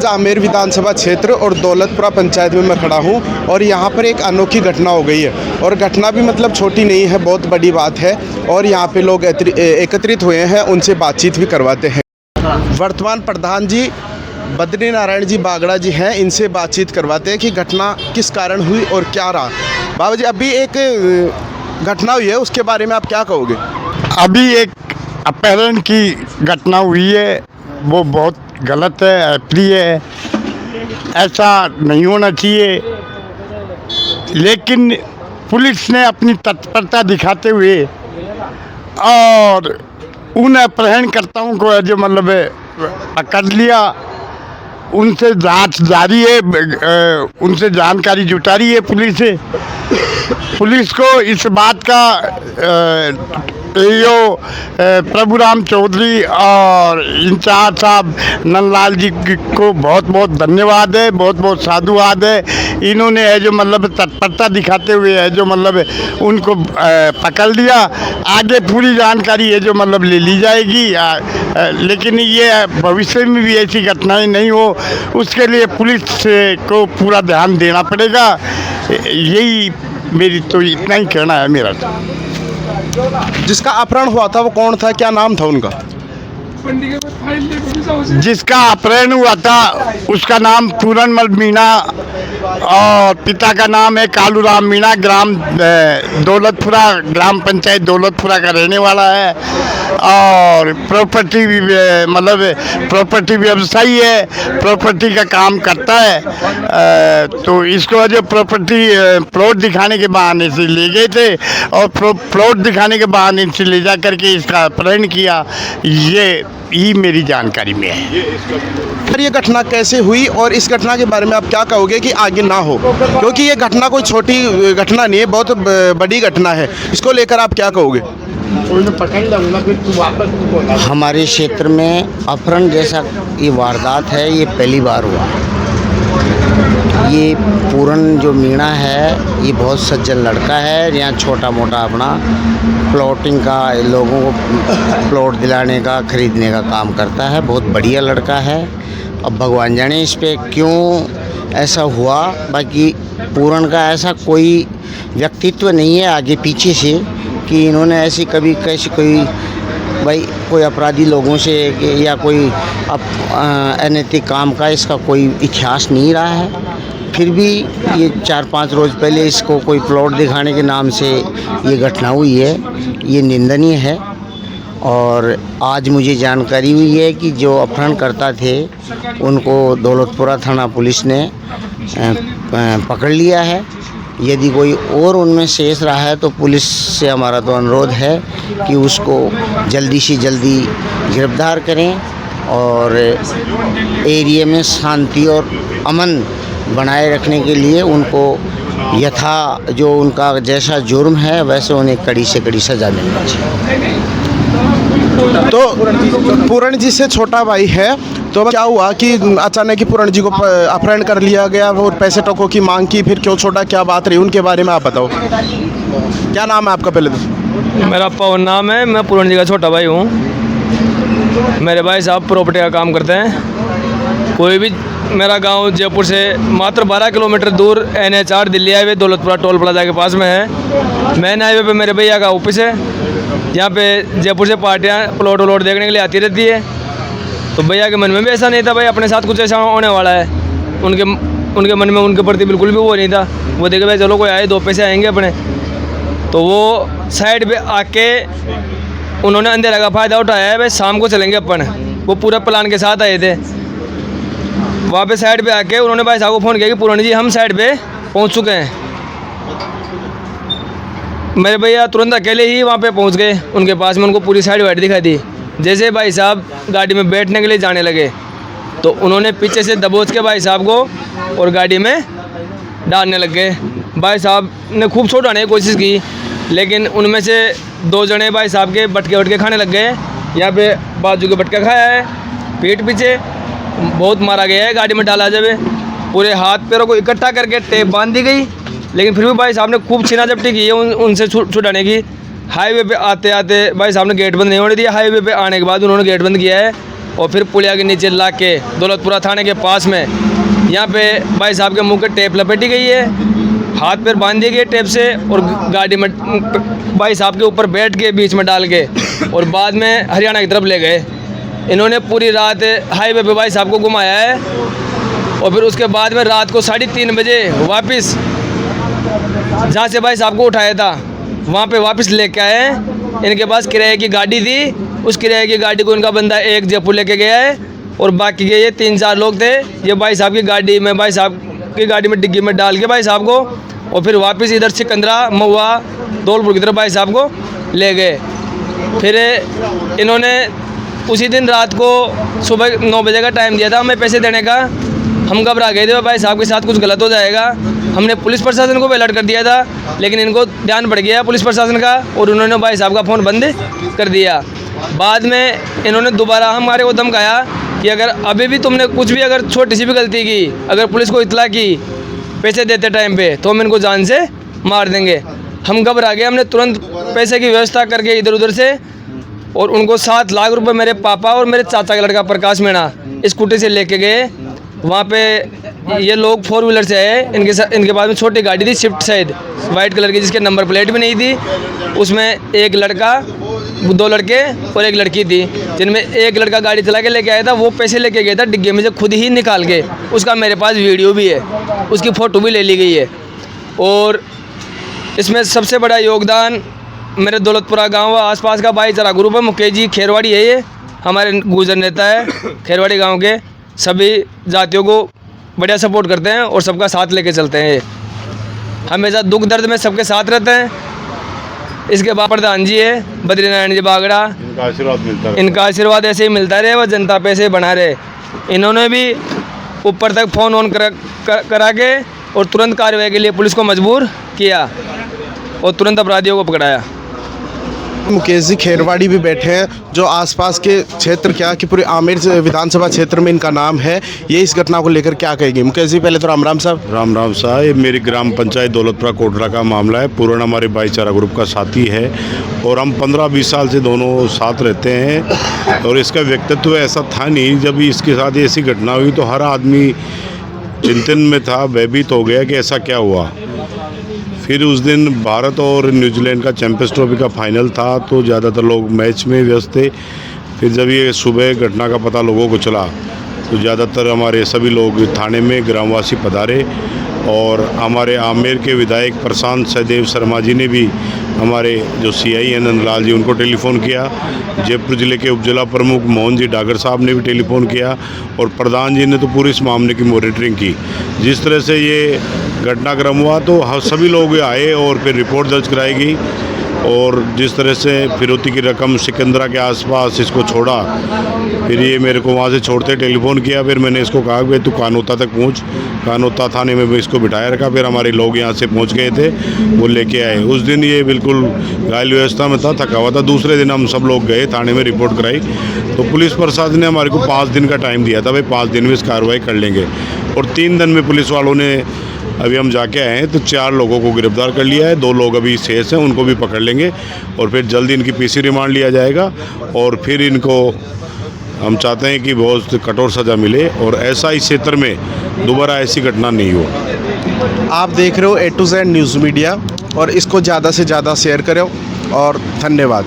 आमेर विधानसभा क्षेत्र और दौलतपुरा पंचायत में मैं खड़ा हूं और यहां पर एक अनोखी घटना हो गई है और घटना भी मतलब छोटी नहीं है, बहुत बड़ी बात है। और यहां पे लोग एकत्रित हुए हैं, उनसे बातचीत भी करवाते हैं। वर्तमान प्रधान जी बद्री नारायण जी बागड़ा जी हैं, इनसे बातचीत करवाते हैं कि घटना किस कारण हुई और क्या रहा। बाबा जी, अभी एक घटना हुई है, उसके बारे में आप क्या कहोगे? अभी एक अपहरण की घटना हुई है, वो बहुत गलत है, अप्रिय है, ऐसा नहीं होना चाहिए। लेकिन पुलिस ने अपनी तत्परता दिखाते हुए और उन अपहरणकर्ताओं को जो मतलब पकड़ लिया, उनसे जांच जारी है, उनसे जानकारी जुटा रही है पुलिस को इस बात का प्रभु राम चौधरी और इंचार्ज साहब नंदलाल जी को बहुत बहुत धन्यवाद है, बहुत बहुत साधुवाद है। इन्होंने है जो मतलब तत्परता दिखाते हुए है जो मतलब उनको पकड़ लिया। आगे पूरी जानकारी है जो मतलब ले ली जाएगी, लेकिन ये भविष्य में भी ऐसी घटनाएं नहीं हो, उसके लिए पुलिस को पूरा ध्यान देना पड़ेगा। यही मेरी तो इतना ही कहना है मेरा। जिसका अपहरण हुआ था वो कौन था, क्या नाम था उनका? जिसका अपहरण हुआ था उसका नाम पूरनमल मीणा और पिता का नाम है कालूराम मीणा, ग्राम दौलतपुरा, ग्राम पंचायत दौलतपुरा का रहने वाला है और प्रॉपर्टी मतलब प्रॉपर्टी व्यवसायी है, प्रॉपर्टी का काम करता है। तो इसको जो प्रॉपर्टी प्लॉट दिखाने के बहाने से ले गए थे और प्लॉट दिखाने के बहाने से ले जा करके इसका अपहरण किया, ये ही मेरी जानकारी में है। फिर ये घटना कैसे हुई और इस घटना के बारे में आप क्या कहोगे कि आगे ना हो, क्योंकि ये घटना कोई छोटी घटना नहीं है, बहुत बड़ी घटना है, इसको लेकर आप क्या कहोगे? हमारे क्षेत्र में अपहरण जैसा ये वारदात है, ये पहली बार हुआ। ये पूरन जो मीणा है ये बहुत सज्जन लड़का है, यहाँ छोटा मोटा अपना प्लॉटिंग का, लोगों को प्लॉट दिलाने का, खरीदने का काम करता है। बहुत बढ़िया लड़का है। अब भगवान जाने इस पे क्यों ऐसा हुआ, बाकी पूरन का ऐसा कोई व्यक्तित्व नहीं है आगे पीछे से कि इन्होंने ऐसी कभी कैसी कोई अपराधी लोगों से या कोई अनैतिक काम का इसका कोई इतिहास नहीं रहा है। फिर भी ये 4-5 रोज़ पहले इसको कोई प्लॉट दिखाने के नाम से ये घटना हुई है, ये निंदनीय है। और आज मुझे जानकारी हुई है कि जो अपहरणकर्ता थे उनको दौलतपुरा थाना पुलिस ने पकड़ लिया है। यदि कोई और उनमें शेष रहा है तो पुलिस से हमारा तो अनुरोध है कि उसको जल्दी से जल्दी गिरफ्तार करें और एरिया में शांति और अमन बनाए रखने के लिए उनको यथा जो उनका जैसा जुर्म है वैसे उन्हें कड़ी से कड़ी सजा मिलनी चाहिए। तो पूरण जी से छोटा भाई है, तो क्या हुआ कि अचानक ही पूरण जी को अपहरण कर लिया गया और पैसे टकों की मांग की, फिर क्यों छोड़ा, क्या बात रही, उनके बारे में आप बताओ। क्या नाम है आपका? पहले तो मेरा पवन नाम है, मैं पूरण जी का छोटा भाई हूँ। मेरे भाई साहब प्रॉपर्टी का काम करते हैं। कोई भी मेरा गांव जयपुर से मात्र 12 किलोमीटर दूर NH8 Delhi highway Daulatpura toll plaza के पास में है। मेन हाईवे पे मेरे भैया का ऑफिस है। यहाँ पे जयपुर से पार्टियाँ प्लॉट व्लॉट देखने के लिए आती रहती है। तो भैया के मन में भी ऐसा नहीं था भाई अपने साथ कुछ ऐसा होने वाला है। उनके मन में उनके प्रति बिल्कुल भी वो नहीं था। वो देखे भाई चलो कोई आए, 2 पैसे आएंगे अपने। तो वो साइड पे आके उन्होंने अंधेरा का फ़ायदा उठाया है, भाई शाम को चलेंगे अपन। वो पूरा प्लान के साथ आए थे। वहाँ पे साइड पे आके उन्होंने भाई साहब को फ़ोन किया कि पुरानी जी हम साइड पे पहुँच चुके हैं। मेरे भैया तुरंत अकेले ही वहाँ पे पहुँच गए उनके पास में, उनको पूरी साइड वाइड दिखाई दी। जैसे भाई साहब गाड़ी में बैठने के लिए जाने लगे तो उन्होंने पीछे से दबोच के भाई साहब को और गाड़ी में डालने लग गए। भाई साहब ने खूब छुड़ाने की कोशिश की, लेकिन उनमें से 2 जने भाई साहब के बटके वटके खाने लग गए। यहाँ पे बाजू के बटका खाया है, पीठ पीछे बहुत मारा गया है। गाड़ी में डाला जब पूरे हाथ पैरों को इकट्ठा करके टेप बांध दी गई, लेकिन फिर भी भाई साहब ने खूब छीना झपटी की है उनसे छुड़ाने की। हाईवे पे आते आते भाई साहब ने गेट बंद नहीं होने दिया। हाईवे पे आने के बाद उन्होंने गेट बंद किया है और फिर पुलिया के नीचे ला के दौलतपुरा थाने के पास में यहाँ पे भाई साहब के मुंह के टेप लपेटी गई है, हाथ पैर बांध दिए गए टेप से, और गाड़ी में भाई साहब के ऊपर बैठ के बीच में डाल के और बाद में हरियाणा की तरफ ले गए। इन्होंने पूरी रात हाईवे पे भाई साहब को घुमाया है और फिर उसके बाद में रात को 3:30 बजे वापस जहाँ से भाई साहब को उठाया था वहाँ पे वापस लेके आए। इनके पास किराए की गाड़ी थी, उस किराए की गाड़ी को इनका बंदा एक जयपुर लेके गया है और बाकी के ये 3-4 लोग थे, ये भाई साहब की गाड़ी में भाई साहब की गाड़ी में डिग्गी में डाल के भाई साहब को और फिर वापस इधर सिकंदरा महुआ धौलपुर की तरफ भाई साहब को ले गए। फिर इन्होंने उसी दिन रात को सुबह 9 बजे का टाइम दिया था हमें पैसे देने का। हम घबरा गए थे भाई साहब के साथ कुछ गलत हो जाएगा। हमने पुलिस प्रशासन को भी अलर्ट कर दिया था, लेकिन इनको ध्यान पड़ गया पुलिस प्रशासन का और उन्होंने भाई साहब का फ़ोन बंद कर दिया। बाद में इन्होंने दोबारा हमारे को धमकाया कि अगर अभी भी तुमने कुछ भी अगर छोटी सी भी गलती की, अगर पुलिस को इतला की पैसे देते टाइम पे, तो हम इनको जान से मार देंगे। हम घबरा गए, हमने तुरंत पैसे की व्यवस्था करके इधर उधर से और उनको 7 लाख रुपए मेरे पापा और मेरे चाचा का लड़का प्रकाश मीणा स्कूटी से लेके गए। वहाँ पे ये लोग 4 व्हीलर से आए, इनके पास में छोटी गाड़ी थी स्विफ्ट शायद वाइट कलर की, जिसके नंबर प्लेट भी नहीं थी। उसमें एक लड़का, 2 लड़के और एक लड़की थी, जिनमें एक लड़का गाड़ी चला के लेके आया था, वो पैसे लेके गया था डिग्गे में से खुद ही निकाल के। उसका मेरे पास वीडियो भी है, उसकी फ़ोटो भी ले ली गई है। और इसमें सबसे बड़ा योगदान मेरे दौलतपुरा गांव व आसपास का भाईचारा ग्रुप है। मुकेश जी खेरवाड़ी है, ये हमारे गुजर नेता है खेरवाड़ी गांव के। सभी जातियों को बढ़िया सपोर्ट करते हैं और सबका साथ लेके चलते हैं। ये हमेशा दुख दर्द में सबके साथ रहते हैं। इसके बाद प्रधान जी है बद्रीनारायण जी बागड़ा, इनका आशीर्वाद मिलता है। इनका आशीर्वाद ऐसे ही मिलता रहे, वह जनता पे ऐसे बना रहे। इन्होंने भी ऊपर तक फ़ोन ऑन करा के और तुरंत कार्रवाई के लिए पुलिस को मजबूर किया और तुरंत अपराधियों को पकड़ाया। मुकेश जी खेरवाड़ी भी बैठे हैं, जो आसपास के क्षेत्र क्या कि पूरे आमेर विधानसभा क्षेत्र में इनका नाम है। ये इस घटना को लेकर क्या कहेंगे? मुकेश जी पहले तो राम राम साहब। राम राम साहब। ये मेरी ग्राम पंचायत दौलतपुरा कोटरा का मामला है। पूर्ण हमारे भाईचारा ग्रुप का साथी है और हम 15-20 साल से दोनों साथ रहते हैं। और इसका व्यक्तित्व ऐसा था नहीं, जब इसके साथ ऐसी घटना हुई तो हर आदमी चिंतन में था, भयभीत हो गया कि ऐसा क्या हुआ। फिर उस दिन भारत और न्यूजीलैंड का चैंपियंस ट्रॉफी का फाइनल था, तो ज़्यादातर लोग मैच में व्यस्त थे। फिर जब ये सुबह घटना का पता लोगों को चला तो ज़्यादातर हमारे सभी लोग थाने में ग्रामवासी पधारे और हमारे आमेर के विधायक प्रशांत सहदेव शर्मा जी ने भी हमारे जो सीआई हैं नंदलाल जी, उनको टेलीफ़ोन किया। जयपुर ज़िले के उपजिला प्रमुख मोहन जी डागर साहब ने भी टेलीफ़ोन किया और प्रधान जी ने तो पूरी इस मामले की मॉनिटरिंग की। जिस तरह से ये घटनाक्रम हुआ तो सभी लोग आए और फिर रिपोर्ट दर्ज कराई गई और जिस तरह से फिरौती की रकम सिकंदरा के आसपास इसको छोड़ा, फिर ये मेरे को वहाँ से छोड़ते टेलीफ़ोन किया। फिर मैंने इसको कहा कि तू कानोता तक पहुँच, कानोता थाने में भी इसको बिठाया रखा। फिर हमारे लोग यहाँ से पहुँच गए थे, वो लेके आए। उस दिन ये बिल्कुल घायल व्यवस्था में था, थका हुआ था। दूसरे दिन हम सब लोग गए थाने में, रिपोर्ट कराई तो पुलिस प्रशासन ने हमारे को 5 दिन का टाइम दिया था, भाई 5 दिन में इस कार्रवाई कर लेंगे। और 3 दिन में पुलिस वालों ने, अभी हम जाके आए हैं तो 4 लोगों को गिरफ्तार कर लिया है। 2 लोग अभी शेष हैं, उनको भी पकड़ लेंगे और फिर जल्दी इनकी पीसी रिमांड लिया जाएगा और फिर इनको हम चाहते हैं कि बहुत कठोर सज़ा मिले और ऐसा इस क्षेत्र में दोबारा ऐसी घटना नहीं हो। आप देख रहे हो A to Z news media और इसको ज़्यादा से ज़्यादा शेयर करो और धन्यवाद।